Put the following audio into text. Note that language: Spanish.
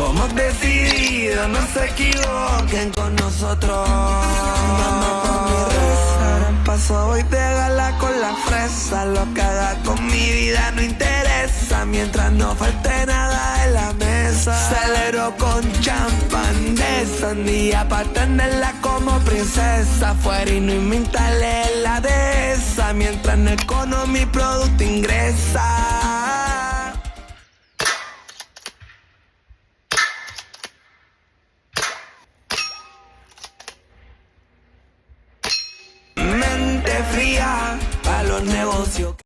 Somos decididos, no se equivoquen con nosotros. Mama, por mi restaurante paso, voy de gala con la fresa. Lo que haga con mi vida no interesa, mientras no falte nada en la mesa. Celebro con champán de sandía pa' tenerla como princesa. Fuera y no inventarle la dehesa, mientras en el cono mi producto ingresa. Mente fría pa' los negocios.